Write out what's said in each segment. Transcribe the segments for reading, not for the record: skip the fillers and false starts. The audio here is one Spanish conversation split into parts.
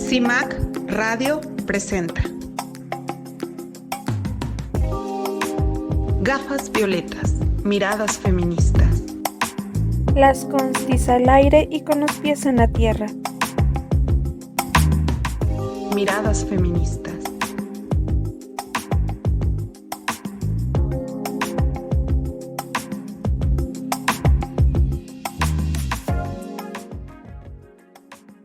CIMAC Radio presenta Gafas violetas, miradas feministas. Las constis al aire y con los pies en la tierra. Miradas feministas.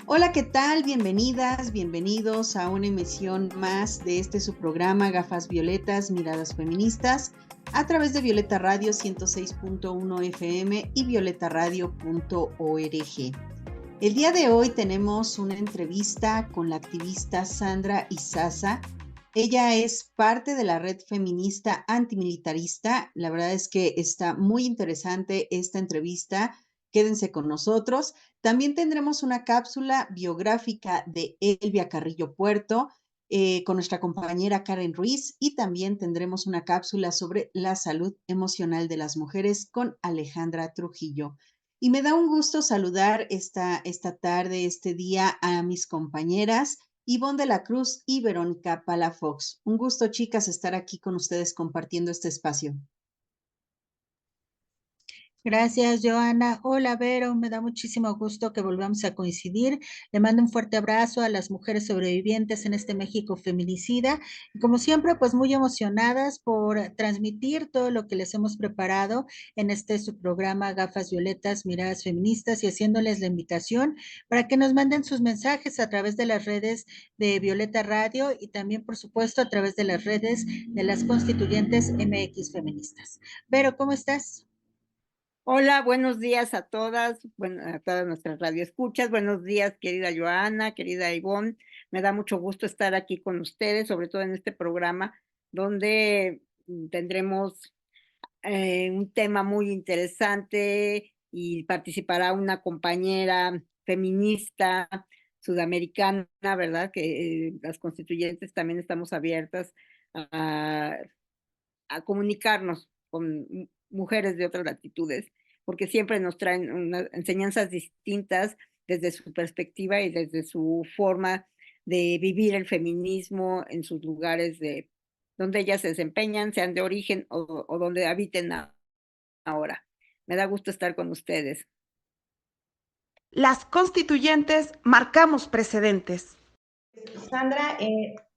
Hola, ¿qué tal? Bienvenidas, bienvenidos a una emisión más de su programa Gafas Violetas, Miradas Feministas, a través de Violeta Radio 106.1 FM y violetaradio.org. El día de hoy tenemos una entrevista con la activista Sandra Izaza. Ella es parte de la red feminista antimilitarista. La verdad es que está muy interesante esta entrevista. Quédense con nosotros. También tendremos una cápsula biográfica de Elvia Carrillo Puerto con nuestra compañera Karen Ruiz, y también tendremos una cápsula sobre la salud emocional de las mujeres con Alejandra Trujillo. Y me da un gusto saludar esta tarde, este día, a mis compañeras Ivonne de la Cruz y Verónica Palafox. Un gusto, chicas, estar aquí con ustedes compartiendo este espacio. Gracias, Joana. Hola, Vero. Me da muchísimo gusto que volvamos a coincidir. Le mando un fuerte abrazo a las mujeres sobrevivientes en este México feminicida. Y como siempre, pues muy emocionadas por transmitir todo lo que les hemos preparado en su programa Gafas Violetas, Miradas Feministas, y haciéndoles la invitación para que nos manden sus mensajes a través de las redes de Violeta Radio y también, por supuesto, a través de las redes de las constituyentes MX Feministas. Vero, ¿cómo estás? Hola, buenos días a todas, a todas nuestras radioescuchas. Buenos días, querida Joana, querida Ivonne. Me da mucho gusto estar aquí con ustedes, sobre todo en este programa donde tendremos un tema muy interesante y participará una compañera feminista sudamericana, ¿verdad? Que las constituyentes también estamos abiertas a, a comunicarnos con mujeres de otras latitudes, porque siempre nos traen unas enseñanzas distintas desde su perspectiva y desde su forma de vivir el feminismo en sus lugares de donde ellas se desempeñan, sean de origen o donde habiten ahora. Me da gusto estar con ustedes. Las constituyentes marcamos precedentes. Sandra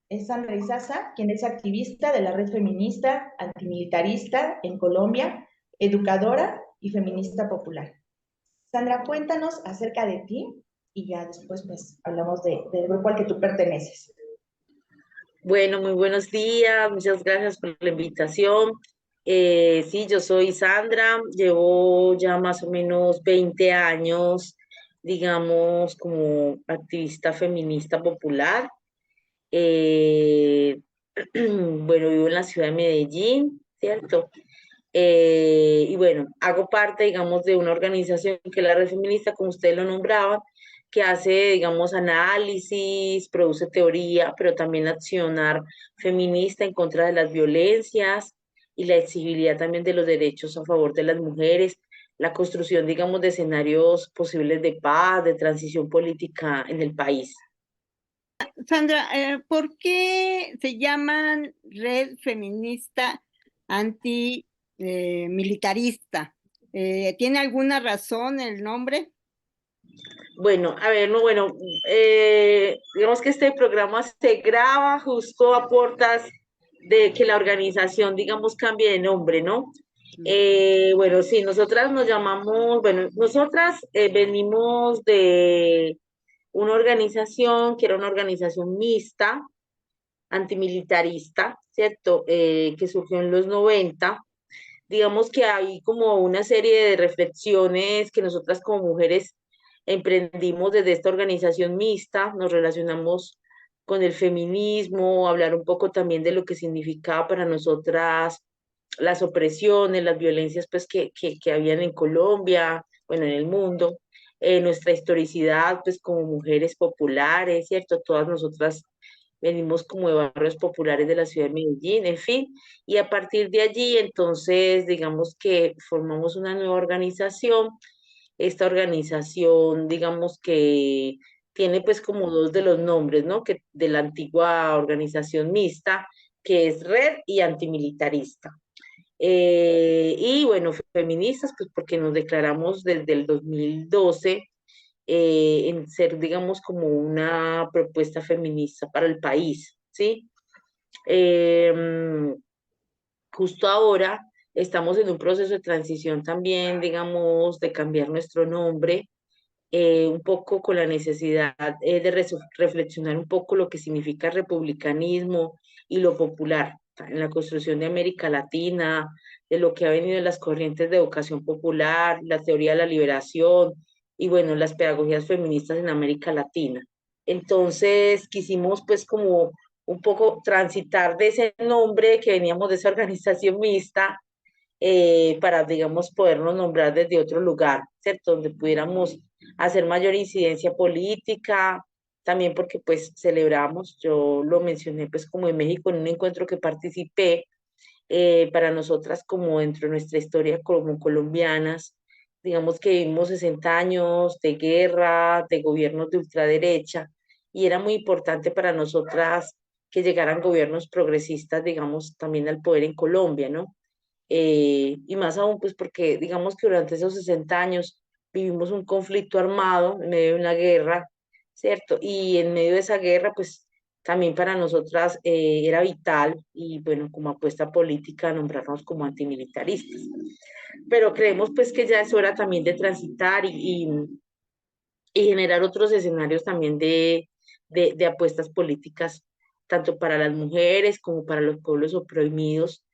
es Sandra Izaza, quien es activista de la red feminista antimilitarista en Colombia, educadora y feminista popular. Sandra, cuéntanos acerca de ti y ya después pues hablamos del grupo al que tú perteneces. Bueno, muy buenos días, muchas gracias por la invitación. Sí, yo soy Sandra, llevo ya más o menos 20 años, digamos, como activista feminista popular. Eh, bueno, vivo en la ciudad de Medellín, ¿cierto? Y bueno, hago parte, digamos, de una organización que es la Red Feminista, como ustedes lo nombraban, que hace, digamos, análisis, produce teoría, pero también accionar feminista en contra de las violencias y la exigibilidad también de los derechos a favor de las mujeres, la construcción, digamos, de escenarios posibles de paz, de transición política en el país. Sandra, ¿por qué se llaman Red Feminista Antimilitarista? ¿Tiene alguna razón el nombre? Bueno, a ver, no, bueno, digamos que este programa se graba justo a puertas de que la organización, digamos, cambie de nombre, ¿no? Bueno, sí, nosotras nos llamamos, bueno, nosotras venimos de una organización que era una organización mixta, antimilitarista, ¿cierto? Que surgió en los 90. Digamos que hay como una serie de reflexiones que nosotras como mujeres emprendimos desde esta organización mixta, nos relacionamos con el feminismo, hablar un poco también de lo que significaba para nosotras las opresiones, las violencias pues que habían en Colombia, bueno, en el mundo, nuestra historicidad pues como mujeres populares, ¿cierto? Todas nosotras venimos como de barrios populares de la ciudad de Medellín, en fin, y a partir de allí entonces digamos que formamos una nueva organización. Esta organización digamos que tiene pues como dos de los nombres, ¿no? Que de la antigua organización mixta, que es Red y Antimilitarista. Y bueno, feministas, pues porque nos declaramos desde el 2012 en ser, digamos, como una propuesta feminista para el país, ¿sí? Eh, Justo ahora estamos en un proceso de transición también, digamos, de cambiar nuestro nombre, un poco con la necesidad de reflexionar un poco lo que significa republicanismo y lo popular en la construcción de América Latina, de lo que ha venido en las corrientes de educación popular, la teoría de la liberación y bueno, las pedagogías feministas en América Latina. Entonces quisimos pues como un poco transitar de ese nombre que veníamos de esa organización mixta para, digamos, podernos nombrar desde otro lugar, ¿cierto? Donde pudiéramos hacer mayor incidencia política, también porque pues celebramos, yo lo mencioné pues como en México en un encuentro que participé, para nosotras como dentro de nuestra historia como colombianas, digamos que vivimos 60 años de guerra, de gobiernos de ultraderecha, y era muy importante para nosotras que llegaran gobiernos progresistas, digamos, también al poder en Colombia, ¿no? Y más aún, pues porque digamos que durante esos 60 años vivimos un conflicto armado en medio de una guerra, ¿cierto? Y en medio de esa guerra, pues también para nosotras era vital y bueno, como apuesta política, nombrarnos como antimilitaristas. Pero creemos pues que ya es hora también de transitar y generar otros escenarios también de apuestas políticas, tanto para las mujeres como para los pueblos oprimidos,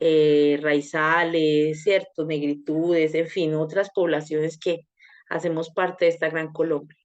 raizales, cierto, negritudes, en fin, otras poblaciones que hacemos parte de esta gran Colombia.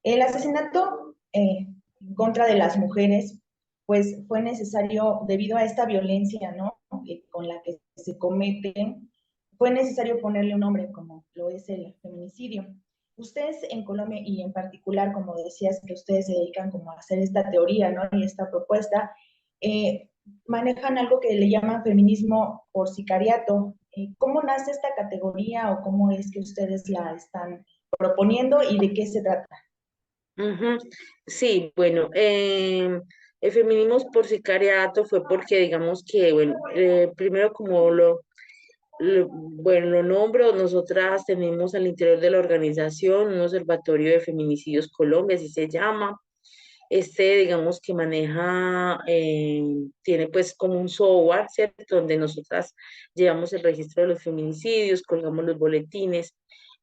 El asesinato en contra de las mujeres, pues fue necesario, debido a esta violencia, ¿no? Con la que se cometen, fue necesario ponerle un nombre, como lo es el feminicidio. Ustedes en Colombia y en particular, como decías, que ustedes se dedican como a hacer esta teoría, ¿no? Y esta propuesta, manejan algo que le llaman feminismo por sicariato. ¿Cómo nace esta categoría o cómo es que ustedes la están proponiendo y de qué se trata? Ujú. Sí, bueno, el feminismo por sicariato fue porque digamos que, bueno, primero como bueno, lo nombro, nosotras tenemos al interior de la organización un observatorio de feminicidios Colombia, así se llama. Este, digamos que maneja, tiene pues como un software, ¿cierto? Donde nosotras llevamos el registro de los feminicidios, colgamos los boletines,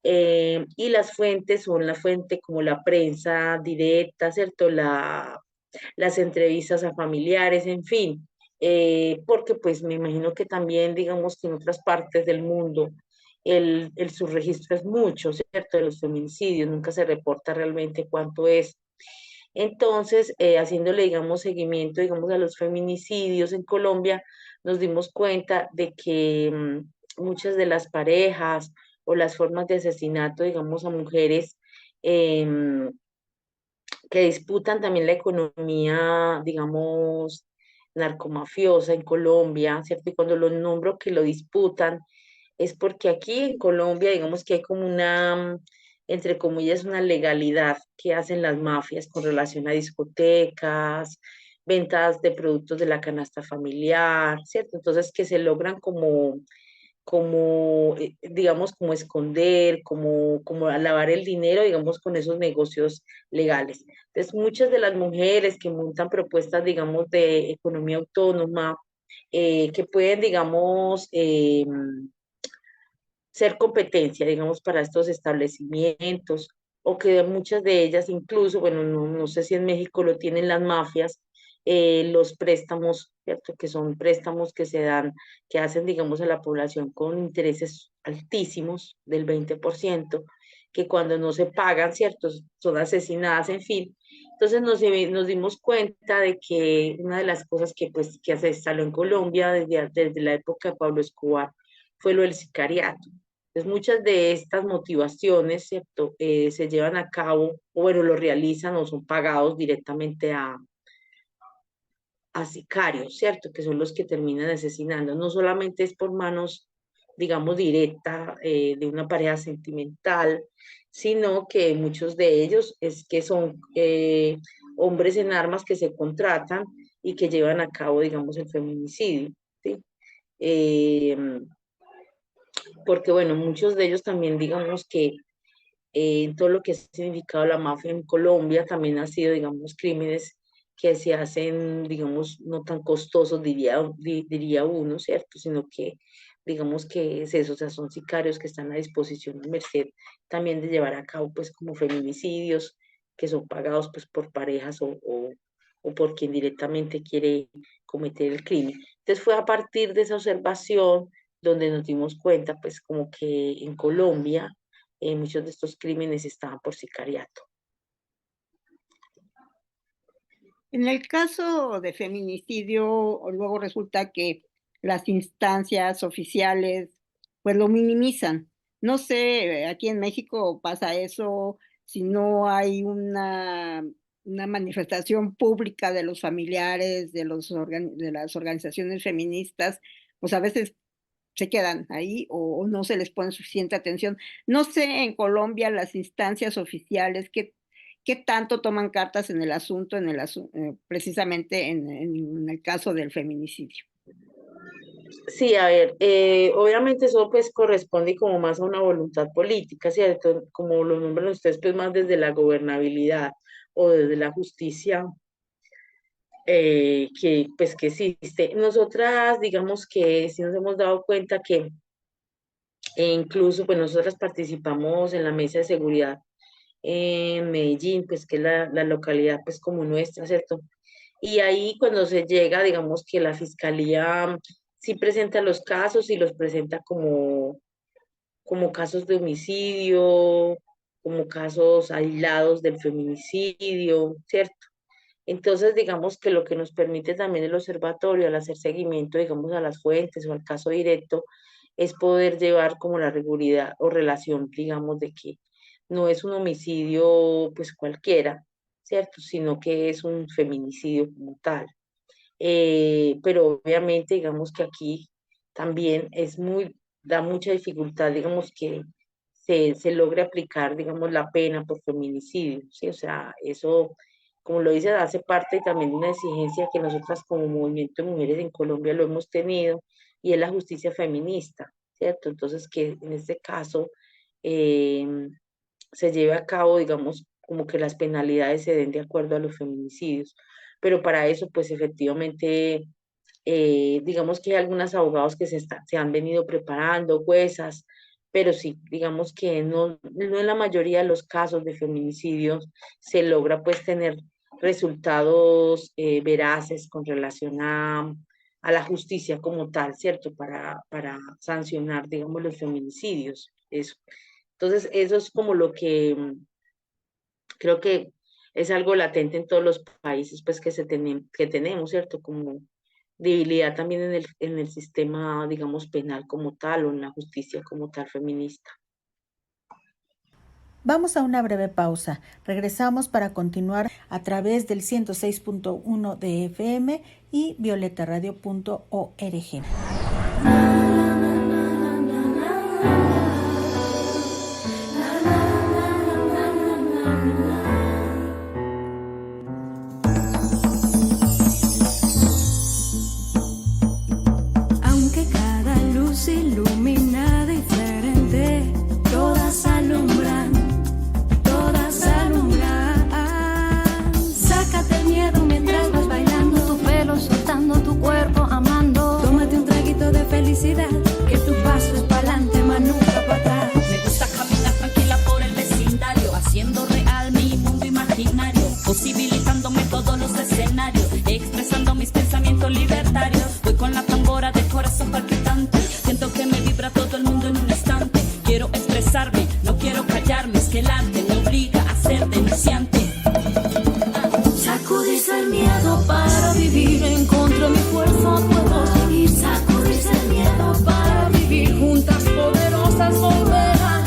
y las fuentes son la fuente como la prensa directa, ¿cierto? Las entrevistas a familiares, en fin. porque pues me imagino que también, digamos que en otras partes del mundo el subregistro es mucho, ¿cierto? De los feminicidios, nunca se reporta realmente cuánto es. Entonces, haciéndole, digamos, seguimiento, digamos, a los feminicidios en Colombia, nos dimos cuenta de que muchas de las parejas o las formas de asesinato, digamos, a mujeres em, que disputan también la economía, digamos, narcomafiosa en Colombia, ¿cierto? Y cuando lo nombro que lo disputan, es porque aquí en Colombia, digamos que hay como una, entre comillas, una legalidad que hacen las mafias con relación a discotecas, ventas de productos de la canasta familiar, ¿cierto? Entonces que se logran digamos, como esconder, como lavar el dinero, digamos, con esos negocios legales. Entonces, muchas de las mujeres que montan propuestas, digamos, de economía autónoma, que pueden, digamos, ser competencia, digamos, para estos establecimientos, o que muchas de ellas incluso, bueno, no sé si en México lo tienen las mafias, los préstamos, ¿cierto? Que son préstamos que se dan, que hacen, digamos, a la población con intereses altísimos del 20%, que cuando no se pagan, ¿cierto? Son asesinadas, en fin. Entonces nos dimos cuenta de que una de las cosas que, pues, que se instaló en Colombia desde la época de Pablo Escobar fue lo del sicariato. Entonces, muchas de estas motivaciones, ¿cierto? Se llevan a cabo, o bueno, lo realizan o son pagados directamente a sicarios, ¿cierto? Que son los que terminan asesinando. No solamente es por manos, digamos, directa de una pareja sentimental, sino que muchos de ellos es que son hombres en armas que se contratan y que llevan a cabo, digamos, el feminicidio, ¿sí? Eh, porque, bueno, muchos de ellos también, digamos que todo lo que ha significado la mafia en Colombia también ha sido, digamos, crímenes que se hacen, digamos, no tan costosos, diría uno, ¿cierto? Sino que, digamos que es eso, o sea, son sicarios que están a disposición de merced también de llevar a cabo, pues, como feminicidios que son pagados, pues, por parejas o por quien directamente quiere cometer el crimen. Entonces fue a partir de esa observación donde nos dimos cuenta, pues, como que en Colombia, muchos de estos crímenes estaban por sicariato. En el caso de feminicidio, luego resulta que las instancias oficiales pues lo minimizan. No sé, aquí en México pasa eso, si no hay una manifestación pública de los familiares, de las organizaciones feministas, pues a veces se quedan ahí o no se les pone suficiente atención. No sé en Colombia las instancias oficiales qué tanto toman cartas en el asunto, precisamente en el caso del feminicidio. Sí, a ver, obviamente eso pues corresponde como más a una voluntad política, ¿cierto? Como lo nombran ustedes, pues más desde la gobernabilidad o desde la justicia que pues que existe. Nosotras, digamos que sí nos hemos dado cuenta que incluso pues nosotras participamos en la mesa de seguridad en Medellín, pues que es la localidad pues como nuestra, ¿cierto? Y ahí cuando se llega, digamos que la fiscalía sí presenta los casos y los presenta como casos de homicidio, como casos aislados del feminicidio, ¿cierto? Entonces, digamos que lo que nos permite también el observatorio al hacer seguimiento, digamos, a las fuentes o al caso directo, es poder llevar como la seguridad o relación, digamos, de que no es un homicidio pues cualquiera, ¿cierto? Sino que es un feminicidio como tal. Pero obviamente, digamos que aquí también da mucha dificultad, digamos, que se logre aplicar, digamos, la pena por feminicidio, ¿sí? O sea, eso, como lo dice, hace parte también de una exigencia que nosotras como movimiento de mujeres en Colombia lo hemos tenido, y es la justicia feminista, ¿cierto? Entonces, que en este caso eh, se lleve a cabo, digamos, como que las penalidades se den de acuerdo a los feminicidios. Pero para eso, pues efectivamente, digamos que hay algunos abogados que se han venido preparando, juezas, pero sí, digamos que no en la mayoría de los casos de feminicidios se logra pues tener resultados veraces con relación a la justicia como tal, ¿cierto? Para sancionar, digamos, los feminicidios, eso. Entonces, eso es como lo que creo que es algo latente en todos los países, pues, que tenemos, ¿cierto? Como debilidad también en el sistema, digamos, penal como tal, o en la justicia como tal feminista. Vamos a una breve pausa. Regresamos para continuar a través del 106.1 de FM y violetaradio.org. Aunque cada luz ilumina diferente, todas alumbran, todas alumbran. Sácate el miedo mientras vas bailando, tu pelo soltando, tu cuerpo amando. Tómate un traguito de felicidad, que tu paso es pa'lante, más nunca para atrás. Me gusta caminar tranquila por el vecindario, haciendo real mi mundo imaginario, posibilitándome todos los escenarios, expresando mis pensamientos libertarios. Voy con la tambora del corazón palpitante, siento que me vibra todo el mundo en un instante. Quiero expresarme, no quiero callarme, es que el arte me obliga a ser denunciante. Sacudirse el miedo para vivir, encontré mi fuerza, puedo seguir. Sacudirse el miedo para vivir, juntas poderosas volver a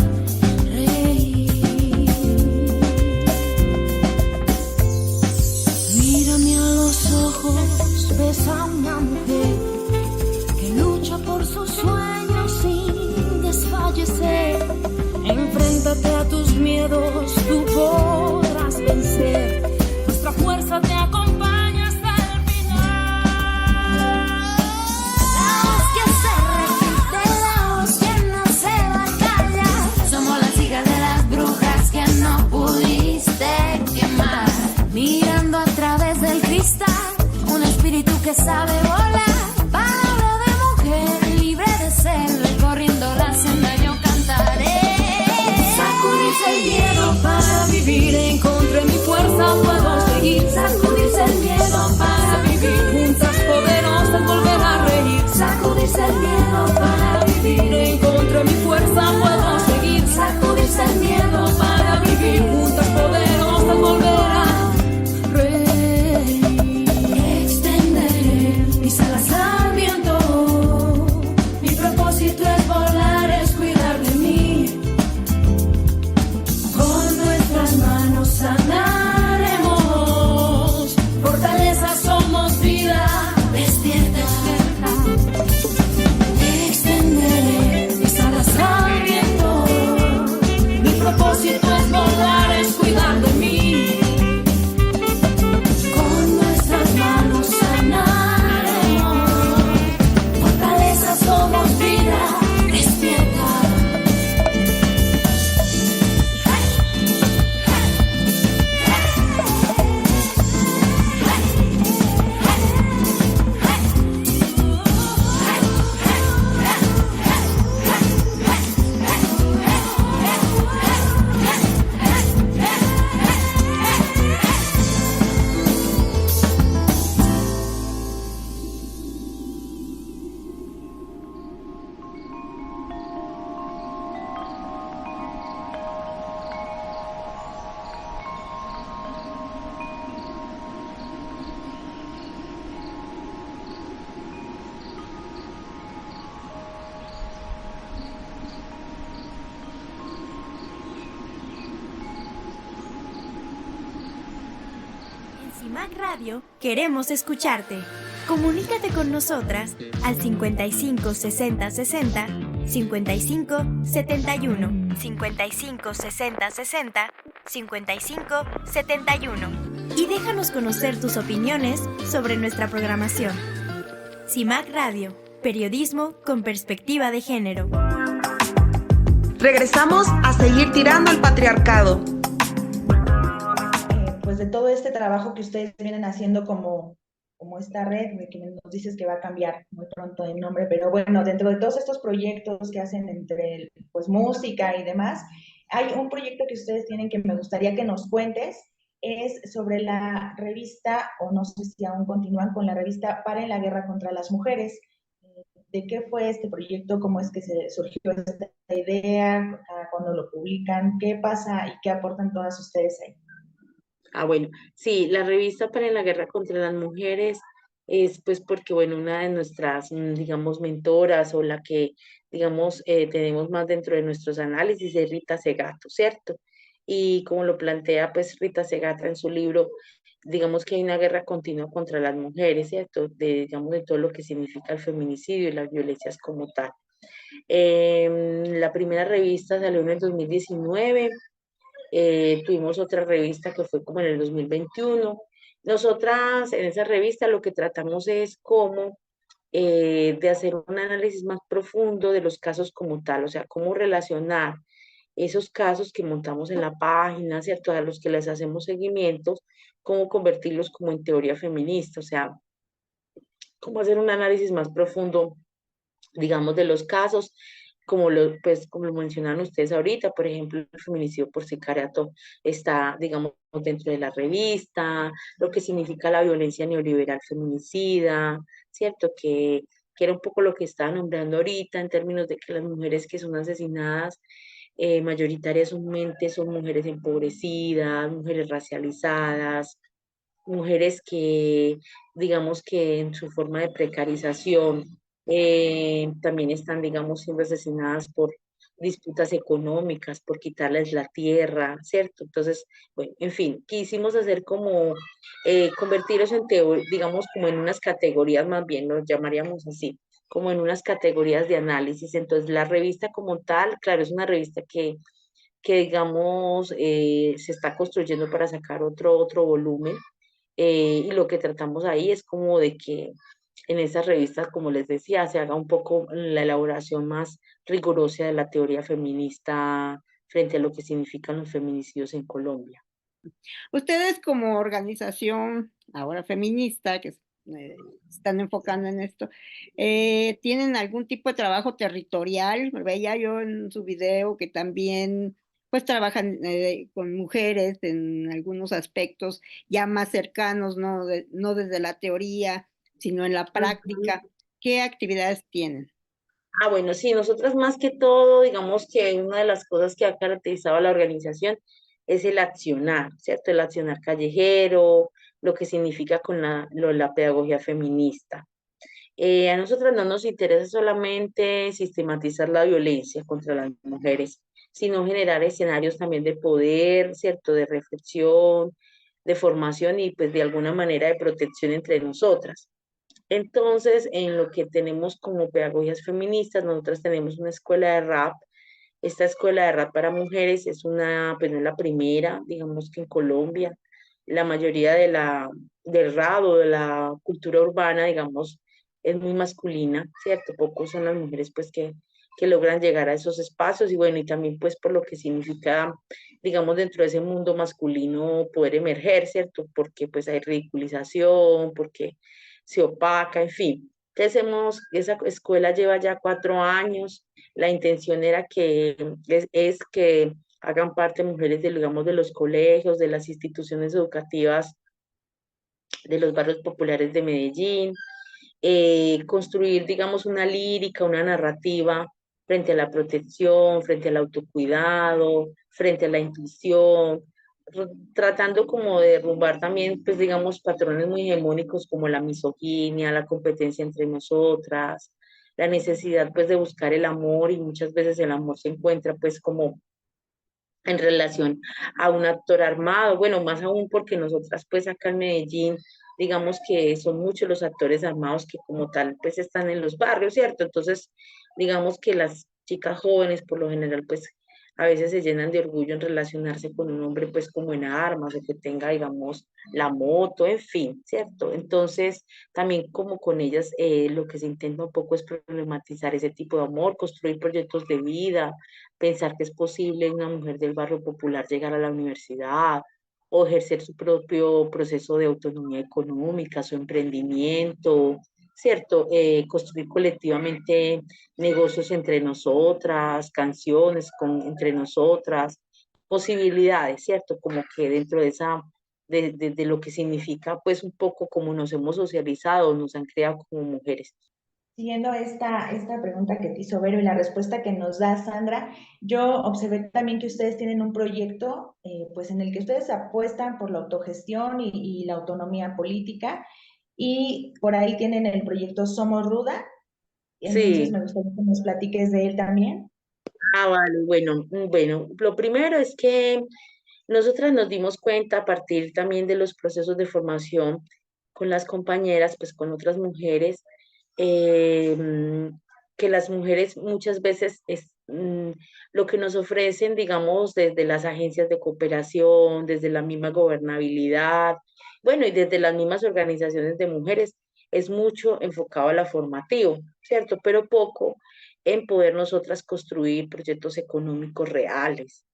reír. Mírame a los ojos, besa a una mujer que lucha por sus sueños sin desfallecer. Enfréntate a tus miedos, tú podrás vencer. Nuestra fuerza te acompaña hasta el final. La voz que se repite, la voz que no se va a callar. Somos las hijas de las brujas que no pudiste quemar. Mirando a través del cristal, un espíritu que sabe volar. Palabra de mujer libre de serlo, y corriendo la senda yo cantaré. Sacudirse el miedo para vivir, encontré mi fuerza, puedo seguir. Sacudirse el miedo para vivir, juntas poderosas volver a reír. Sacudirse el miedo para vivir, encontré mi fuerza, puedo seguir. Sacudirse el miedo para vivir, juntas poderosas volver a reír. Extenderé mis alas al viento, mi propósito es volar, es cuidar de mí. Con nuestras manos sanaremos, fortaleza somos vida, despierta. Extenderé mis alas al viento, mi propósito es volar, es cuidar de mí. Con nuestras manos sanaremos, fortaleza somos vida, despierta. En CIMAC Radio queremos escucharte. Comunícate con nosotras al 55 60 60 55 71 55 60 60 55 71 y déjanos conocer tus opiniones sobre nuestra programación. CIMAC Radio, periodismo con perspectiva de género. Regresamos a seguir tirando al patriarcado. Pues de todo este trabajo que ustedes vienen haciendo como esta red, de que nos dices que va a cambiar muy pronto el nombre, pero bueno, dentro de todos estos proyectos que hacen entre pues música y demás, hay un proyecto que ustedes tienen que me gustaría que nos cuentes, es sobre la revista, o no sé si aún continúan con la revista Paren la Guerra contra las Mujeres. ¿De qué fue este proyecto? ¿Cómo es que se surgió esta idea? ¿Cuándo lo publican? ¿Qué pasa y qué aportan todas ustedes ahí? Ah, bueno, sí, la revista para la guerra contra las mujeres es pues porque, bueno, una de nuestras, digamos, mentoras o la que, digamos, tenemos más dentro de nuestros análisis es Rita Segato, ¿cierto? Y como lo plantea pues Rita Segato en su libro, digamos que hay una guerra continua contra las mujeres, ¿cierto? Digamos, de todo lo que significa el feminicidio y las violencias como tal. La primera revista salió en el 2019. Tuvimos otra revista que fue como en el 2021. Nosotras en esa revista lo que tratamos es como de hacer un análisis más profundo de los casos como tal, o sea, cómo relacionar esos casos que montamos en la página, ¿cierto? A los que les hacemos seguimientos, cómo convertirlos como en teoría feminista, o sea, cómo hacer un análisis más profundo, digamos, de los casos, pues, como lo mencionaron ustedes ahorita, por ejemplo, el feminicidio por sicariato está, digamos, dentro de la revista, lo que significa la violencia neoliberal feminicida, ¿cierto? Que era un poco lo que estaba nombrando ahorita en términos de que las mujeres que son asesinadas mayoritariamente son mujeres empobrecidas, mujeres racializadas, mujeres que, digamos que en su forma de precarización, también están, digamos, siendo asesinadas por disputas económicas, por quitarles la tierra, ¿cierto? Entonces, bueno, en fin, quisimos hacer como, convertirlos en, digamos, como en unas categorías, más bien, lo llamaríamos así, como en unas categorías de análisis. Entonces, la revista como tal, claro, es una revista que digamos, se está construyendo para sacar otro volumen, y lo que tratamos ahí es como de que en esas revistas, como les decía, se haga un poco la elaboración más rigurosa de la teoría feminista frente a lo que significan los feminicidios en Colombia. Ustedes como organización ahora feminista que están enfocando en esto, ¿tienen algún tipo de trabajo territorial? Veía yo en su video que también pues trabajan con mujeres en algunos aspectos ya más cercanos, no desde la teoría, sino en la práctica. ¿Qué actividades tienen? Ah, bueno, sí, nosotras más que todo, digamos que una de las cosas que ha caracterizado a la organización es el accionar, ¿cierto? El accionar callejero, lo que significa con la pedagogía feminista. A nosotras no nos interesa solamente sistematizar la violencia contra las mujeres, sino generar escenarios también de poder, ¿cierto? De reflexión, de formación y pues de alguna manera de protección entre nosotras. Entonces, en lo que tenemos como pedagogías feministas, nosotras tenemos una escuela de rap. Esta escuela de rap para mujeres es pues no es la primera, digamos que en Colombia. La mayoría del rap o de la cultura urbana, digamos, es muy masculina, ¿cierto? Pocos son las mujeres pues que logran llegar a esos espacios y bueno, y también pues por lo que significa, digamos, dentro de ese mundo masculino poder emerger, ¿cierto? Porque pues hay ridiculización, porque se opaca, en fin. Entonces esa escuela lleva ya 4 años. La intención era que es que hagan parte mujeres de, digamos, de los colegios, de las instituciones educativas, de los barrios populares de Medellín, construir, digamos, una lírica, una narrativa frente a la protección, frente al autocuidado, frente a la intuición, tratando como de derrumbar también, pues digamos, patrones muy hegemónicos como la misoginia, la competencia entre nosotras, la necesidad pues de buscar el amor y muchas veces el amor se encuentra pues como en relación a un actor armado, bueno, más aún porque nosotras pues acá en Medellín, digamos que son muchos los actores armados que como tal pues están en los barrios, ¿cierto? Entonces, digamos que las chicas jóvenes por lo general pues a veces se llenan de orgullo en relacionarse con un hombre pues como en armas o que tenga digamos la moto, en fin, ¿cierto? Entonces, también como con ellas lo que se intenta un poco es problematizar ese tipo de amor, construir proyectos de vida, pensar que es posible una mujer del barrio popular llegar a la universidad o ejercer su propio proceso de autonomía económica, su emprendimiento, ¿cierto? Construir colectivamente negocios entre nosotras, canciones entre nosotras, posibilidades, ¿cierto? Como que dentro de esa de lo que significa pues un poco como nos hemos socializado, nos han creado como mujeres. Siguiendo esta pregunta que te hizo Vero y la respuesta que nos da Sandra, yo observé también que ustedes tienen un proyecto pues en el que ustedes apuestan por la autogestión y la autonomía política, y por ahí tienen el proyecto Somos Ruda, y entonces Sí. me gustaría que nos platiques de él también. Ah, vale, bueno, lo primero es que nosotras nos dimos cuenta a partir también de los procesos de formación con las compañeras, pues con otras mujeres, que las mujeres muchas veces lo que nos ofrecen, digamos, desde las agencias de cooperación, desde la misma gobernabilidad, bueno, y desde las mismas organizaciones de mujeres, es mucho enfocado a la formativo, ¿cierto? Pero poco en poder nosotras construir proyectos económicos reales.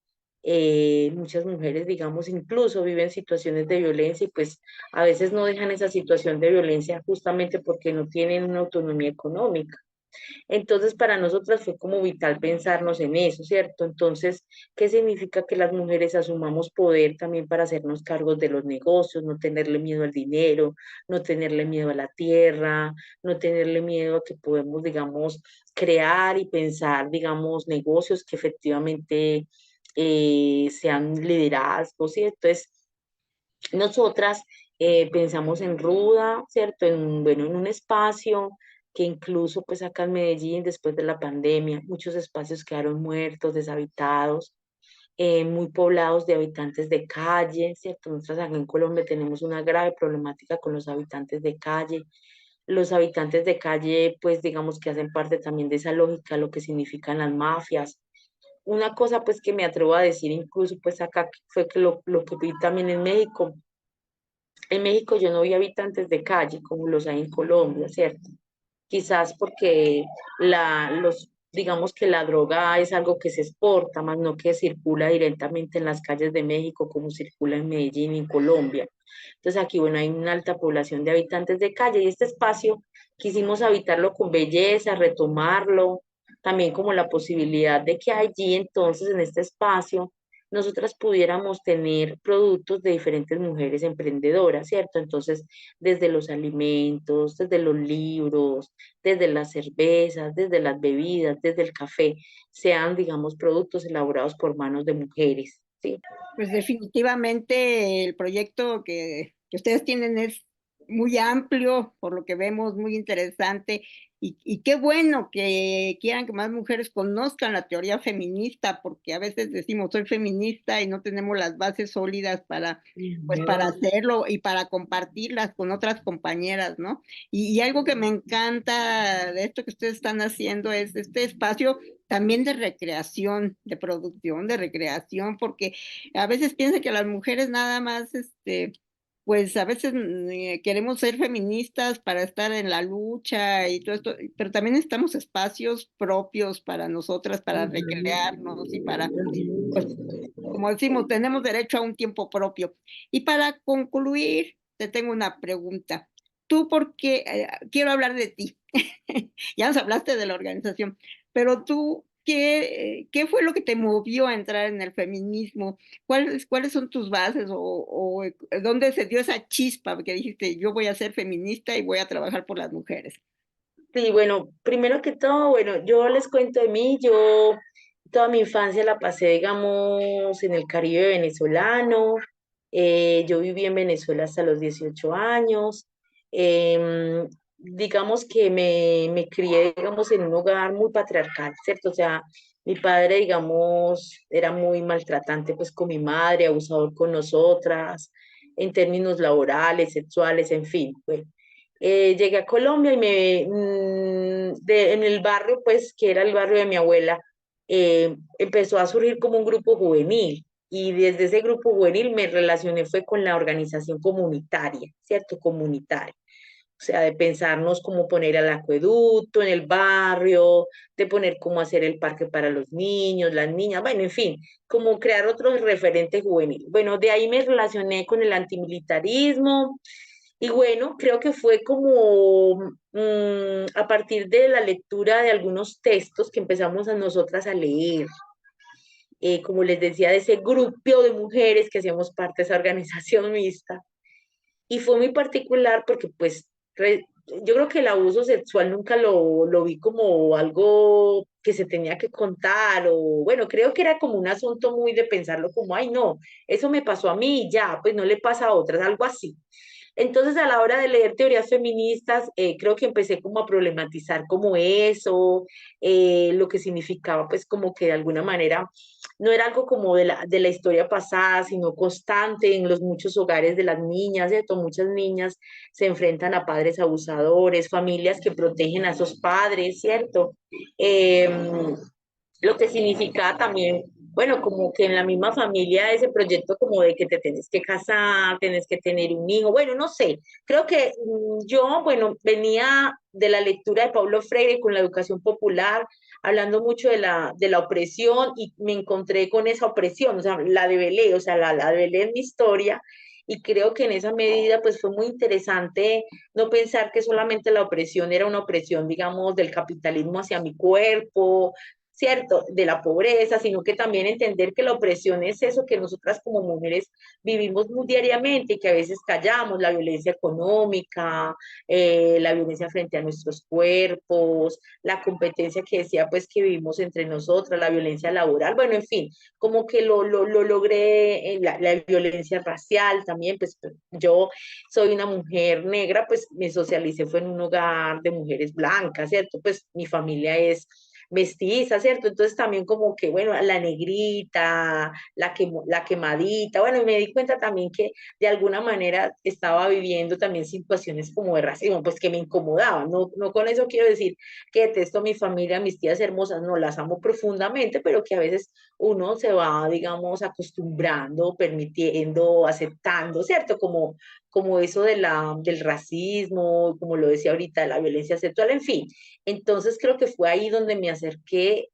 Muchas mujeres, digamos, incluso viven situaciones de violencia y pues a veces no dejan esa situación de violencia justamente porque no tienen una autonomía económica. Entonces, para nosotras fue como vital pensarnos en eso, ¿cierto? Entonces, ¿qué significa que las mujeres asumamos poder también para hacernos cargos de los negocios, no tenerle miedo al dinero, no tenerle miedo a la tierra, no tenerle miedo a que podemos, digamos, crear y pensar, digamos, negocios que efectivamente sean liderazgos, ¿sí? Entonces, nosotras pensamos en Ruda, ¿cierto? Bueno, en un espacio que incluso pues acá en Medellín, después de la pandemia, muchos espacios quedaron muertos, deshabitados, muy poblados de habitantes de calle, ¿cierto? Nosotros acá en Colombia tenemos una grave problemática con los habitantes de calle. Los habitantes de calle, pues digamos que hacen parte también de esa lógica, lo que significan las mafias. Una cosa pues que me atrevo a decir incluso pues acá fue que lo que vi también en México. En México yo no vi habitantes de calle como los hay en Colombia, ¿cierto? Quizás porque digamos que la droga es algo que se exporta, más no que circula directamente en las calles de México como circula en Medellín y en Colombia. Entonces aquí, bueno, hay una alta población de habitantes de calle y este espacio quisimos habitarlo con belleza, retomarlo, también como la posibilidad de que allí entonces en este espacio nosotras pudiéramos tener productos de diferentes mujeres emprendedoras, ¿cierto? Entonces, desde los alimentos, desde los libros, desde las cervezas, desde las bebidas, desde el café, sean, digamos, productos elaborados por manos de mujeres, ¿sí? Pues definitivamente el proyecto que ustedes tienen es muy amplio, por lo que vemos, muy interesante, y qué bueno que quieran que más mujeres conozcan la teoría feminista, porque a veces decimos soy feminista y no tenemos las bases sólidas pues para hacerlo y para compartirlas con otras compañeras, ¿no? Y algo que me encanta de esto que ustedes están haciendo es este espacio también de recreación, de producción, de recreación, porque a veces piensa que las mujeres nada más, pues a veces queremos ser feministas para estar en la lucha y todo esto, pero también necesitamos espacios propios para nosotras, para recrearnos y para, pues, como decimos, tenemos derecho a un tiempo propio. Y para concluir, te tengo una pregunta. Tú, porque quiero hablar de ti, ya nos hablaste de la organización, pero tú, ¿qué fue lo que te movió a entrar en el feminismo? ¿Cuáles son tus bases o dónde se dio esa chispa que dijiste, yo voy a ser feminista y voy a trabajar por las mujeres? Sí, bueno, primero que todo, bueno, yo les cuento de mí, yo toda mi infancia la pasé, digamos, en el Caribe venezolano, yo viví en Venezuela hasta los 18 años, digamos que me crié, digamos, en un hogar muy patriarcal, ¿cierto? O sea, mi padre, digamos, era muy maltratante, pues, con mi madre, abusador con nosotras, en términos laborales, sexuales, en fin, pues. Llegué a Colombia y en el barrio, pues, que era el barrio de mi abuela, empezó a surgir como un grupo juvenil. Y desde ese grupo juvenil me relacioné fue con la organización comunitaria, ¿cierto? Comunitaria. O sea, de pensarnos cómo poner el acueducto en el barrio, de poner cómo hacer el parque para los niños, las niñas, bueno, en fin, como crear otros referentes juveniles. Bueno, de ahí me relacioné con el antimilitarismo y bueno, creo que fue como a partir de la lectura de algunos textos que empezamos a nosotras a leer como les decía, de ese grupo de mujeres que hacíamos parte de esa organización mixta. Y fue muy particular porque pues yo creo que el abuso sexual nunca lo vi como algo que se tenía que contar o bueno, creo que era como un asunto muy de pensarlo como, ay no, eso me pasó a mí y ya, pues no le pasa a otras, algo así. Entonces, a la hora de leer teorías feministas, creo que empecé como a problematizar como eso, lo que significaba, pues como que de alguna manera no era algo como de la historia pasada, sino constante en los muchos hogares de las niñas, ¿cierto? Muchas niñas se enfrentan a padres abusadores, familias que protegen a esos padres, ¿cierto? Lo que significa también, bueno, como que en la misma familia ese proyecto como de que te tenés que casar, tenés que tener un hijo, bueno, no sé, creo que yo, bueno, venía de la lectura de Paulo Freire con la educación popular, hablando mucho de la opresión y me encontré con esa opresión, o sea, la develé, o sea, la develé en mi historia y creo que en esa medida pues fue muy interesante no pensar que solamente la opresión era una opresión, digamos, del capitalismo hacia mi cuerpo, ¿cierto? De la pobreza, sino que también entender que la opresión es eso que nosotras como mujeres vivimos muy diariamente y que a veces callamos, la violencia económica, la violencia frente a nuestros cuerpos, la competencia que decía pues que vivimos entre nosotras, la violencia laboral, bueno, en fin, como que lo logré, la violencia racial también, pues yo soy una mujer negra, pues me socialicé fue en un hogar de mujeres blancas, ¿cierto? Pues mi familia es mestiza, ¿cierto? Entonces también como que, bueno, la negrita, la quemadita, bueno, y me di cuenta también que de alguna manera estaba viviendo también situaciones como de racismo, pues que me incomodaban, no con eso quiero decir que detesto a mi familia, mis tías hermosas, no las amo profundamente, pero que a veces uno se va, digamos, acostumbrando, permitiendo, aceptando, ¿cierto? Como eso del racismo, como lo decía ahorita, de la violencia sexual, en fin. Entonces creo que fue ahí donde me acerqué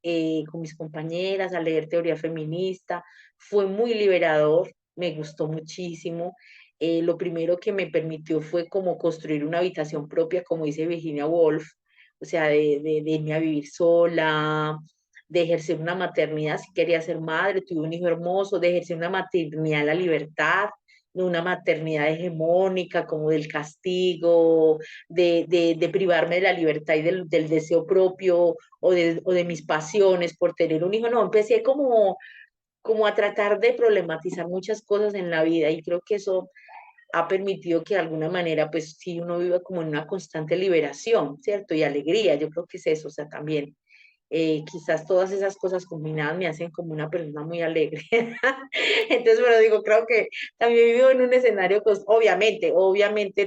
con mis compañeras a leer teoría feminista. Fue muy liberador, me gustó muchísimo. Lo primero que me permitió fue como construir una habitación propia, como dice Virginia Woolf, o sea, de irme a vivir sola, de ejercer una maternidad, si quería ser madre, tuve un hijo hermoso, de ejercer una maternidad en la libertad, no una maternidad hegemónica, como del castigo, de privarme de la libertad y del deseo propio o de mis pasiones por tener un hijo. No, empecé como a tratar de problematizar muchas cosas en la vida y creo que eso ha permitido que de alguna manera, pues sí, uno viva como en una constante liberación, ¿cierto? Y alegría, yo creo que es eso, o sea, también quizás todas esas cosas combinadas me hacen como una persona muy alegre. Entonces, bueno, digo, creo que también vivo en un escenario, pues, obviamente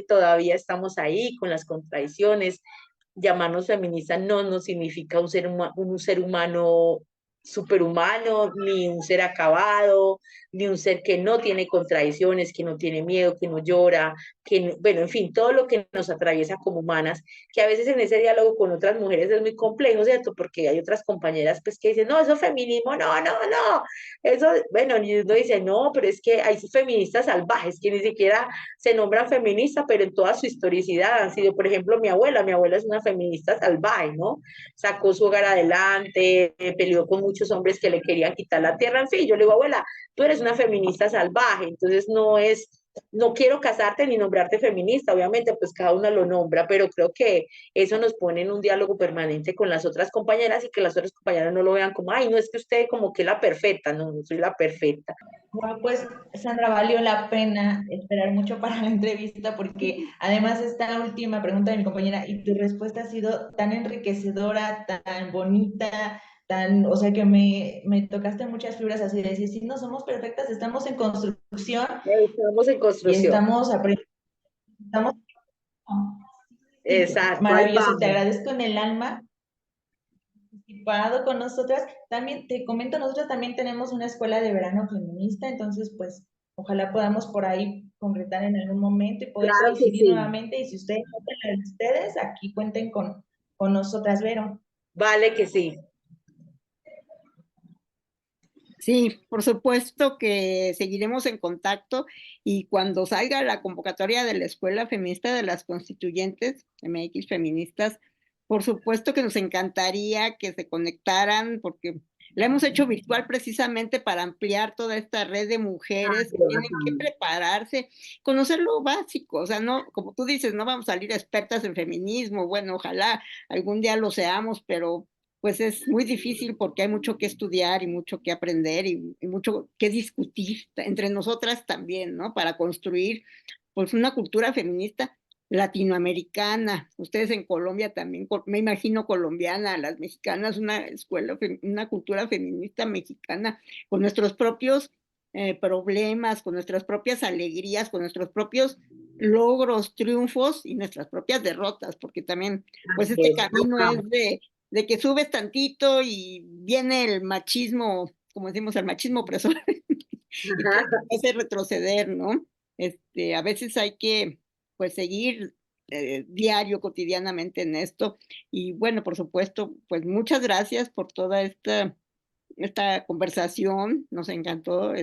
todavía estamos ahí con las contradicciones. Llamarnos feministas no significa un ser humano superhumano, ni un ser acabado, ni un ser que no tiene contradicciones, que no tiene miedo, que no llora, bueno, en fin, todo lo que nos atraviesa como humanas, que a veces en ese diálogo con otras mujeres es muy complejo, ¿cierto? Porque hay otras compañeras pues que dicen, no, eso es feminismo, no, eso, bueno, y uno dice, no, pero es que hay feministas salvajes que ni siquiera se nombran feministas, pero en toda su historicidad han sido, por ejemplo, mi abuela es una feminista salvaje, ¿no? Sacó su hogar adelante, peleó con muchos hombres que le querían quitar la tierra, en fin, yo le digo, abuela, tú eres una feminista salvaje, entonces no quiero casarte ni nombrarte feminista, obviamente, pues cada una lo nombra, pero creo que eso nos pone en un diálogo permanente con las otras compañeras y que las otras compañeras no lo vean como, ay, no es que usted como que la perfecta, no soy la perfecta. Bueno, pues Sandra, valió la pena esperar mucho para la entrevista porque además esta última pregunta de mi compañera y tu respuesta ha sido tan enriquecedora, tan bonita, o sea que me tocaste muchas fibras así de decir, sí, no somos perfectas, estamos en construcción Estamos en y construcción. estamos aprendiendo, estamos Exacto, ahí maravilloso, te vamos. agradezco en el alma participado con nosotras. También te comento, nosotros también tenemos una escuela de verano feminista, entonces pues ojalá podamos por ahí concretar en algún momento y poder Claro que coincidir sí. nuevamente. Y si ustedes no tienen ustedes, aquí cuenten con nosotras, Vero. Vale que sí. Sí, por supuesto que seguiremos en contacto y cuando salga la convocatoria de la Escuela Feminista de las Constituyentes, MX Feministas, por supuesto que nos encantaría que se conectaran porque La hemos hecho virtual precisamente para ampliar toda esta red de mujeres que tienen que prepararse, conocer lo básico, o sea, no, como tú dices, no vamos a salir expertas en feminismo, bueno, ojalá algún día lo seamos, pero pues es muy difícil porque hay mucho que estudiar y mucho que aprender y mucho que discutir entre nosotras también, ¿no? Para construir pues una cultura feminista latinoamericana. Ustedes en Colombia también, me imagino colombiana, las mexicanas, una escuela, una cultura feminista mexicana con nuestros propios problemas, con nuestras propias alegrías, con nuestros propios logros, triunfos y nuestras propias derrotas, porque también pues este camino es de que subes tantito y viene el machismo, como decimos, el machismo opresor, y te hace retroceder, ¿no? A veces hay que, pues, seguir diario, cotidianamente en esto. Y bueno, por supuesto, pues muchas gracias por toda esta conversación, nos encantó,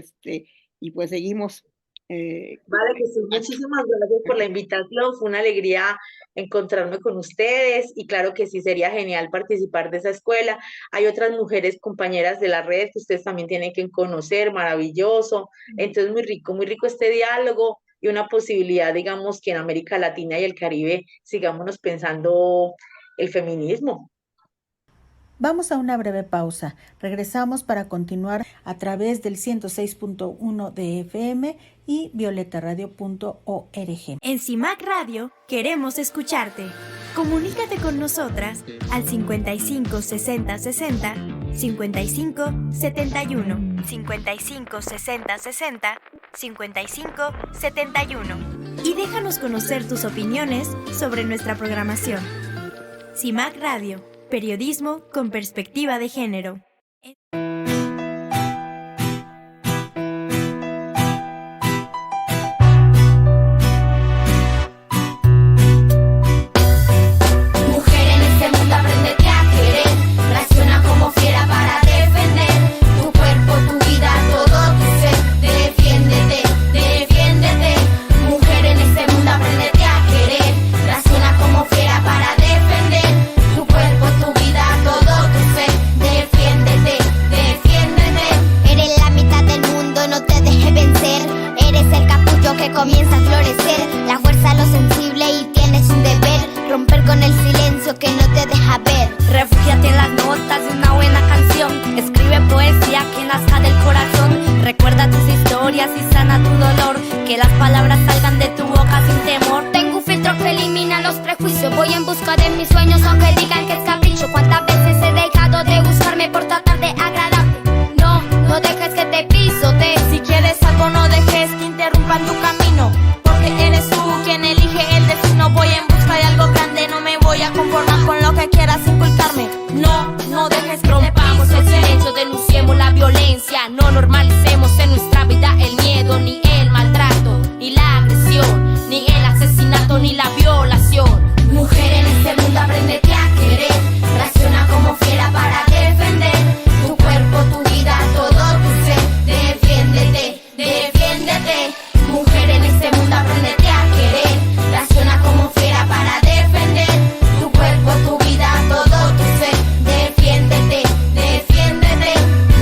y pues seguimos. Vale, que sí, muchísimas gracias por la invitación, fue una alegría encontrarme con ustedes y claro que sí, sería genial participar de esa escuela. Hay otras mujeres compañeras de la red que ustedes también tienen que conocer, maravilloso. Entonces, muy rico este diálogo y una posibilidad, digamos, que en América Latina y el Caribe sigámonos pensando el feminismo. Vamos a una breve pausa. Regresamos para continuar a través del 106.1 de FM y violetaradio.org. En CIMAC Radio queremos escucharte. Comunícate con nosotras al 55 60 60 55 71 55 60 60 55 71 y déjanos conocer tus opiniones sobre nuestra programación. CIMAC Radio, periodismo con perspectiva de género. Comienza a florecer, la fuerza, lo sensible y tienes un deber, romper con el silencio que no te deja ver. Refúgiate en las notas de una buena canción, escribe poesía que nazca del corazón, recuerda tus historias y sana tu dolor, que las palabras salgan de tu boca sin temor. Tengo un filtro que elimina los prejuicios, voy en busca de mis sueños aunque digan que es capricho. Cuántas veces he dejado de buscarme por tratar de agradarte. No, no dejes que te pisote, si quieres algo no dejes que interrumpan tu camino, porque eres tú quien elige el destino. Voy en busca de algo grande, no me voy a conformar con lo que quieras inculcarme. No, no dejes que rompamos el silencio, denunciemos la violencia, no normalicemos en nuestra vida el miedo, ni el maltrato, ni la agresión, ni el asesinato, ni la violación. Mujer, en este mundo apréndete a querer, reacciona como fiera para defender tu cuerpo, tu vida, todo tu ser. Defiéndete, defiéndete. Mujer, en este mundo apréndete a querer, reacciona como fiera para defender tu cuerpo, tu vida, todo tu ser. Defiéndete, defiéndete.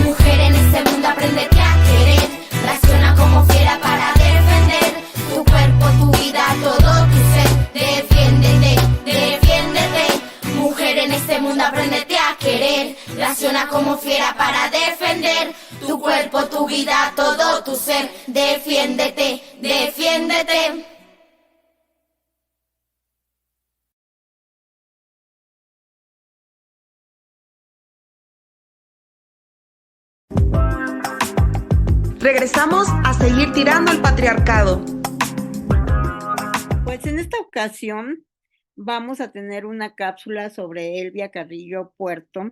Mujer, en este mundo apréndete a querer, reacciona como fiera para defender tu cuerpo, tu vida, todo tu ser. Defiéndete, defiéndete. Mujer, en este mundo apréndete a querer, reacciona como fiera para defender tu cuerpo, tu vida, todo tu ser. Defiéndete, defiéndete. Regresamos a seguir tirando al patriarcado. Pues en esta ocasión vamos a tener una cápsula sobre Elvia Carrillo Puerto.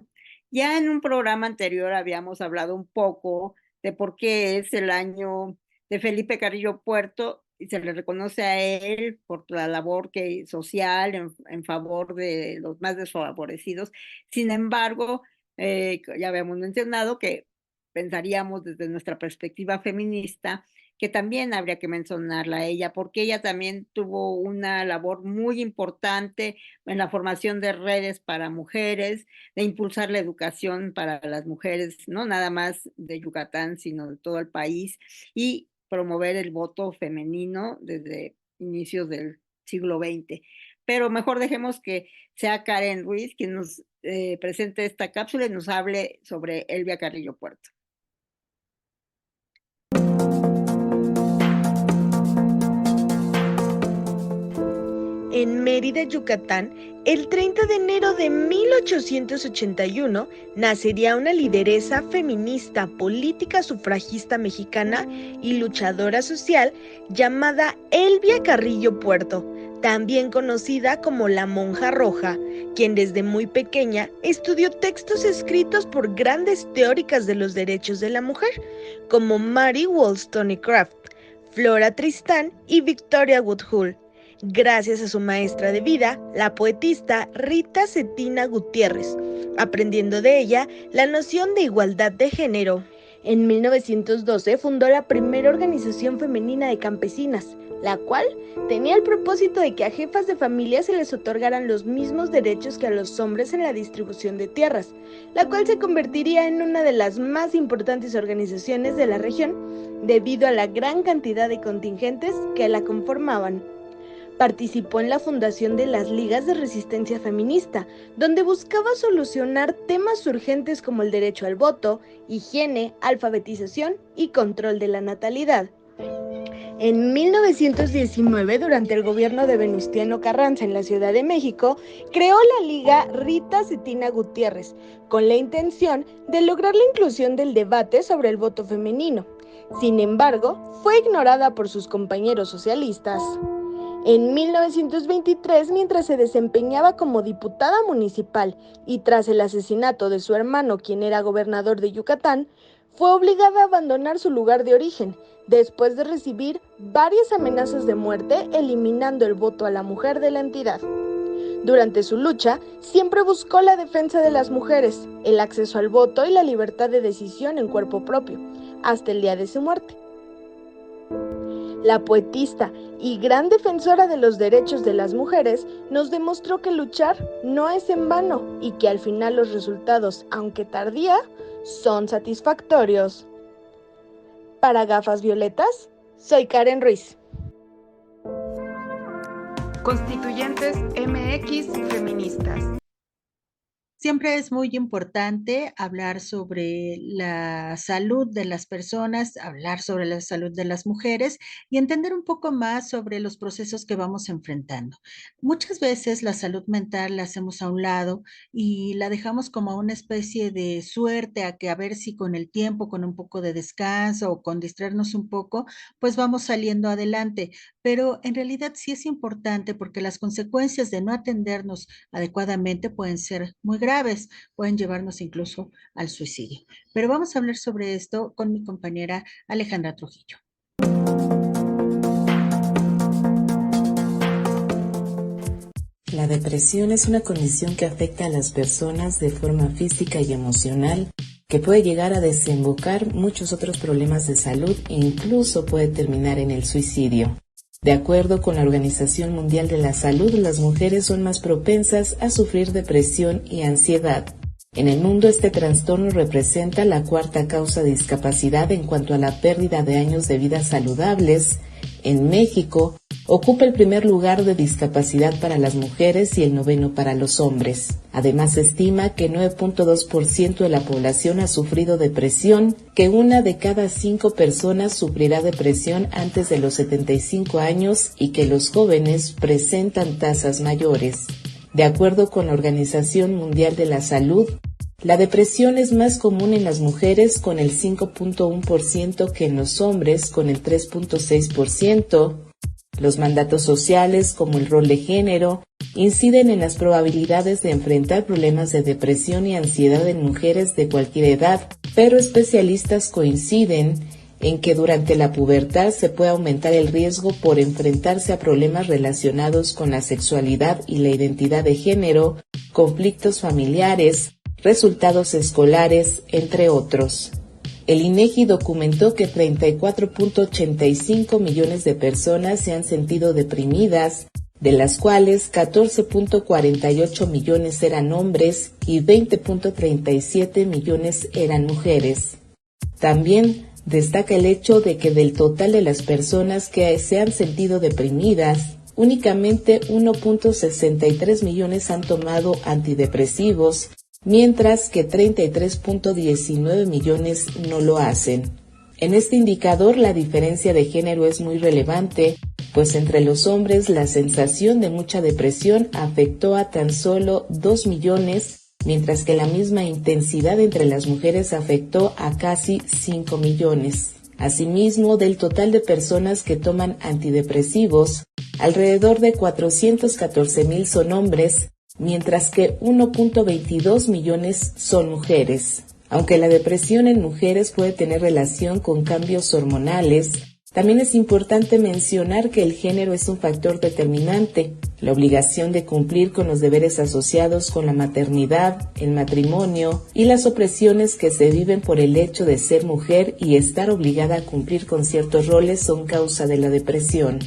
Ya en un programa anterior habíamos hablado un poco de por qué es el año de Felipe Carrillo Puerto y se le reconoce a él por la labor social en favor de los más desfavorecidos. Sin embargo, ya habíamos mencionado que pensaríamos desde nuestra perspectiva feminista que también habría que mencionarla a ella, porque ella también tuvo una labor muy importante en la formación de redes para mujeres, de impulsar la educación para las mujeres, no nada más de Yucatán, sino de todo el país, y promover el voto femenino desde inicios del siglo XX. Pero mejor dejemos que sea Karen Ruiz quien nos presente esta cápsula y nos hable sobre Elvia Carrillo Puerto. En Mérida, Yucatán, el 30 de enero de 1881 nacería una lideresa feminista, política sufragista mexicana y luchadora social llamada Elvia Carrillo Puerto, también conocida como la Monja Roja, quien desde muy pequeña estudió textos escritos por grandes teóricas de los derechos de la mujer, como Mary Wollstonecraft, Flora Tristán y Victoria Woodhull. Gracias a su maestra de vida, la poetista Rita Cetina Gutiérrez, aprendiendo de ella la noción de igualdad de género. En 1912 fundó la primera organización femenina de campesinas, la cual tenía el propósito de que a jefas de familia se les otorgaran los mismos derechos que a los hombres en la distribución de tierras, la cual se convertiría en una de las más importantes organizaciones de la región debido a la gran cantidad de contingentes que la conformaban. Participó en la fundación de las Ligas de Resistencia Feminista, donde buscaba solucionar temas urgentes como el derecho al voto, higiene, alfabetización y control de la natalidad. En 1919, durante el gobierno de Venustiano Carranza en la Ciudad de México, creó la Liga Rita Cetina Gutiérrez, con la intención de lograr la inclusión del debate sobre el voto femenino. Sin embargo, fue ignorada por sus compañeros socialistas. En 1923, mientras se desempeñaba como diputada municipal y tras el asesinato de su hermano, quien era gobernador de Yucatán, fue obligada a abandonar su lugar de origen, después de recibir varias amenazas de muerte, eliminando el voto a la mujer de la entidad. Durante su lucha, siempre buscó la defensa de las mujeres, el acceso al voto y la libertad de decisión en cuerpo propio, hasta el día de su muerte. La poetista y gran defensora de los derechos de las mujeres nos demostró que luchar no es en vano y que al final los resultados, aunque tardía, son satisfactorios. Para Gafas Violetas, soy Karen Ruiz. Constituyentes MX Feministas. Siempre es muy importante hablar sobre la salud de las personas, hablar sobre la salud de las mujeres y entender un poco más sobre los procesos que vamos enfrentando. Muchas veces la salud mental la hacemos a un lado y la dejamos como una especie de suerte a que a ver si con el tiempo, con un poco de descanso o con distraernos un poco, pues vamos saliendo adelante. Pero en realidad sí es importante porque las consecuencias de no atendernos adecuadamente pueden ser muy graves, pueden llevarnos incluso al suicidio. Pero vamos a hablar sobre esto con mi compañera Alejandra Trujillo. La depresión es una condición que afecta a las personas de forma física y emocional, que puede llegar a desembocar muchos otros problemas de salud e incluso puede terminar en el suicidio. De acuerdo con la Organización Mundial de la Salud, las mujeres son más propensas a sufrir depresión y ansiedad. En el mundo, este trastorno representa la cuarta causa de discapacidad en cuanto a la pérdida de años de vida saludables. En México, ocupa el primer lugar de discapacidad para las mujeres y el 9º para los hombres. Además, se estima que 9.2% de la población ha sufrido depresión, que 1 de cada 5 personas sufrirá depresión antes de los 75 años y que los jóvenes presentan tasas mayores. De acuerdo con la Organización Mundial de la Salud, la depresión es más común en las mujeres con el 5.1% que en los hombres con el 3.6%. Los mandatos sociales, como el rol de género, inciden en las probabilidades de enfrentar problemas de depresión y ansiedad en mujeres de cualquier edad, pero especialistas coinciden en que durante la pubertad se puede aumentar el riesgo por enfrentarse a problemas relacionados con la sexualidad y la identidad de género, conflictos familiares, resultados escolares, entre otros. el INEGI documentó que 34.85 millones de personas se han sentido deprimidas, de las cuales 14.48 millones eran hombres y 20.37 millones eran mujeres. También destaca el hecho de que del total de las personas que se han sentido deprimidas, únicamente 1.63 millones han tomado antidepresivos, mientras que 33.19 millones no lo hacen. En este indicador la diferencia de género es muy relevante, pues entre los hombres la sensación de mucha depresión afectó a tan solo 2 millones, mientras que la misma intensidad entre las mujeres afectó a casi 5 millones. Asimismo, del total de personas que toman antidepresivos, alrededor de 414,000 son hombres, mientras que 1.22 millones son mujeres. Aunque la depresión en mujeres puede tener relación con cambios hormonales, también es importante mencionar que el género es un factor determinante. La obligación de cumplir con los deberes asociados con la maternidad, el matrimonio y las opresiones que se viven por el hecho de ser mujer y estar obligada a cumplir con ciertos roles son causa de la depresión.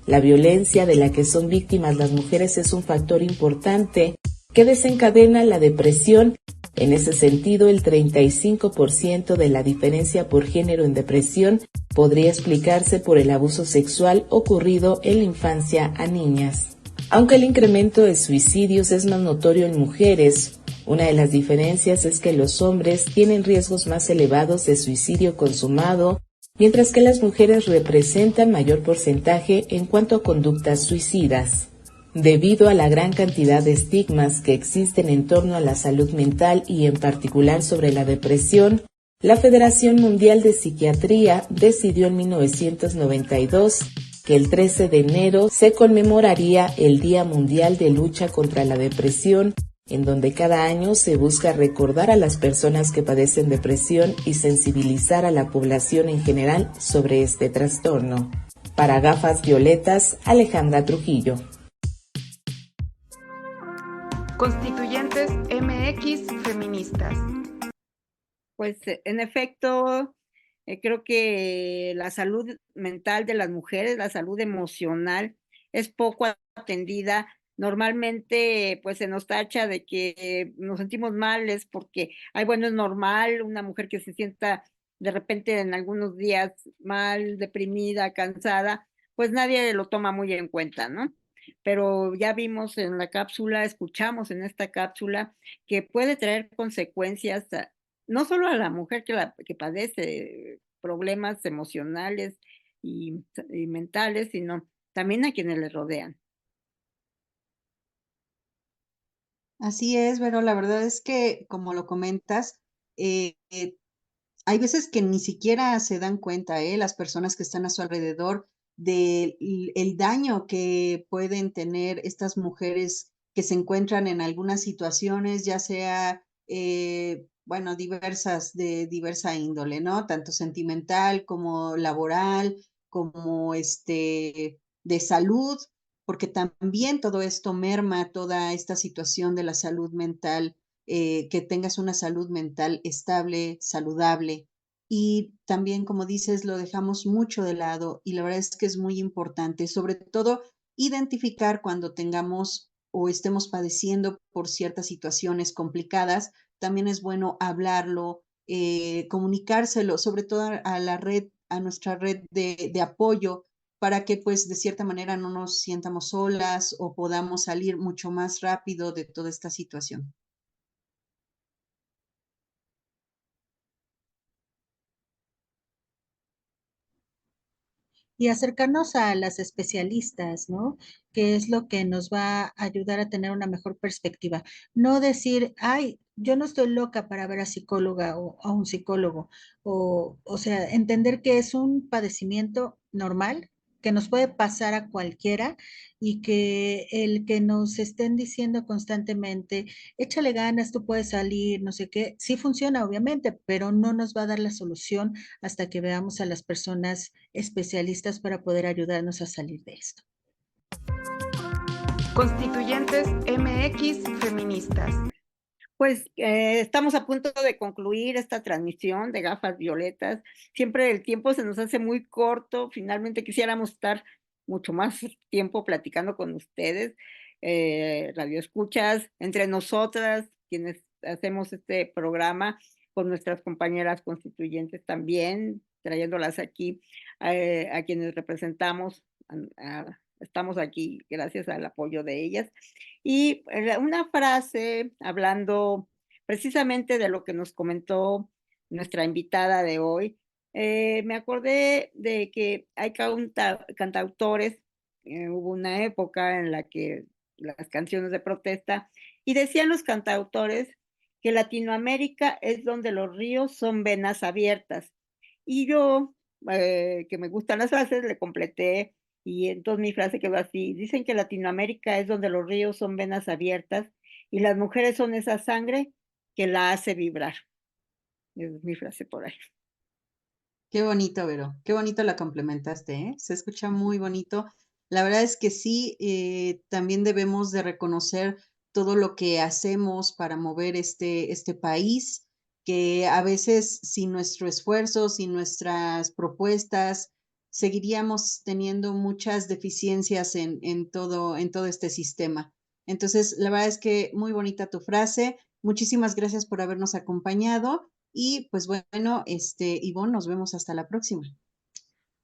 La violencia de la que son víctimas las mujeres es un factor importante que desencadena la depresión. En ese sentido, el 35% de la diferencia por género en depresión podría explicarse por el abuso sexual ocurrido en la infancia a niñas. Aunque el incremento de suicidios es más notorio en mujeres, una de las diferencias es que los hombres tienen riesgos más elevados de suicidio consumado, mientras que las mujeres representan mayor porcentaje en cuanto a conductas suicidas. Debido a la gran cantidad de estigmas que existen en torno a la salud mental y en particular sobre la depresión, la Federación Mundial de Psiquiatría decidió en 1992 que el 13 de enero se conmemoraría el Día Mundial de Lucha contra la Depresión, en donde cada año se busca recordar a las personas que padecen depresión y sensibilizar a la población en general sobre este trastorno. Para Gafas Violetas, Alejandra Trujillo. Constituyentes MX feministas. Pues en efecto, creo que la salud mental de las mujeres, la salud emocional, es poco atendida. Normalmente, pues se nos tacha de que nos sentimos mal, es porque, ay, bueno, es normal una mujer que se sienta de repente en algunos días mal, deprimida, cansada, pues nadie lo toma muy en cuenta, ¿no? Pero ya vimos en la cápsula, escuchamos en esta cápsula que puede traer consecuencias no solo a la mujer que padece problemas emocionales y mentales, sino también a quienes le rodean. Así es, pero la verdad es que, como lo comentas, hay veces que ni siquiera se dan cuenta, las personas que están a su alrededor del el daño que pueden tener estas mujeres que se encuentran en algunas situaciones, ya sea, bueno, de diversa índole, ¿no? Tanto sentimental como laboral, como de salud, porque también todo esto merma toda esta situación de la salud mental, que tengas una salud mental estable, saludable. Y también, como dices, lo dejamos mucho de lado y la verdad es que es muy importante, sobre todo, identificar cuando tengamos o estemos padeciendo por ciertas situaciones complicadas. También es bueno hablarlo, comunicárselo, sobre todo a la red, a nuestra red de apoyo, para que pues de cierta manera no nos sientamos solas o podamos salir mucho más rápido de toda esta situación. Y acercarnos a las especialistas, ¿no? Que es lo que nos va a ayudar a tener una mejor perspectiva. No decir, ay, yo no estoy loca para ver a psicóloga o a un psicólogo. O sea, entender que es un padecimiento normal, que nos puede pasar a cualquiera y que el que nos estén diciendo constantemente, échale ganas, tú puedes salir, no sé qué, sí funciona obviamente, pero no nos va a dar la solución hasta que veamos a las personas especialistas para poder ayudarnos a salir de esto. Constituyentes MX feministas. Pues estamos a punto de concluir esta transmisión de Gafas Violetas. Siempre el tiempo se nos hace muy corto. Finalmente quisiéramos estar mucho más tiempo platicando con ustedes, radioescuchas, entre nosotras, quienes hacemos este programa, con nuestras compañeras constituyentes también, trayéndolas aquí a quienes representamos. Estamos aquí gracias al apoyo de ellas. Y una frase hablando precisamente de lo que nos comentó nuestra invitada de hoy, me acordé de que hay cantautores, hubo una época en la que las canciones de protesta, y decían los cantautores que Latinoamérica es donde los ríos son venas abiertas. Y yo, que me gustan las frases, le completé, y entonces mi frase quedó así: dicen que Latinoamérica es donde los ríos son venas abiertas y las mujeres son esa sangre que la hace vibrar. Esa es mi frase por ahí. Qué bonito, Vero, qué bonito la complementaste, ¿eh? Se escucha muy bonito. La verdad es que sí, también debemos de reconocer todo lo que hacemos para mover este país, que a veces sin nuestro esfuerzo, sin nuestras propuestas, seguiríamos teniendo muchas deficiencias en todo este sistema. Entonces, la verdad es que muy bonita tu frase. Muchísimas gracias por habernos acompañado. Y pues bueno, Ivonne, nos vemos hasta la próxima.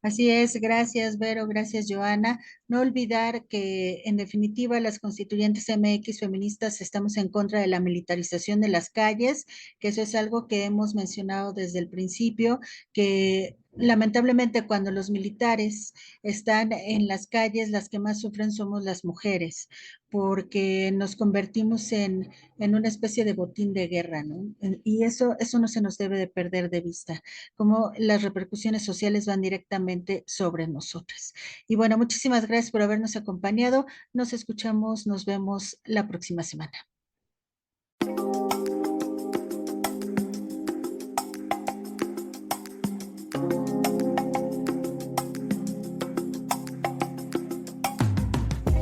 Así es, gracias Vero, gracias Joana. No olvidar que en definitiva las constituyentes MX feministas estamos en contra de la militarización de las calles, que eso es algo que hemos mencionado desde el principio, que lamentablemente cuando los militares están en las calles, las que más sufren somos las mujeres, porque nos convertimos en una especie de botín de guerra, ¿no? Y eso no se nos debe de perder de vista, como las repercusiones sociales van directamente sobre nosotras. Y bueno, muchísimas gracias por habernos acompañado. Nos escuchamos, nos vemos la próxima semana.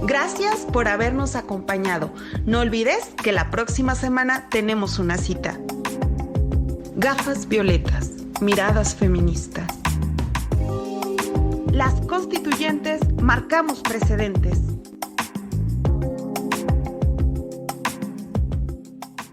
Gracias por habernos acompañado. No olvides que la próxima semana tenemos una cita. Gafas violetas, miradas feministas. Las constituyentes marcamos precedentes.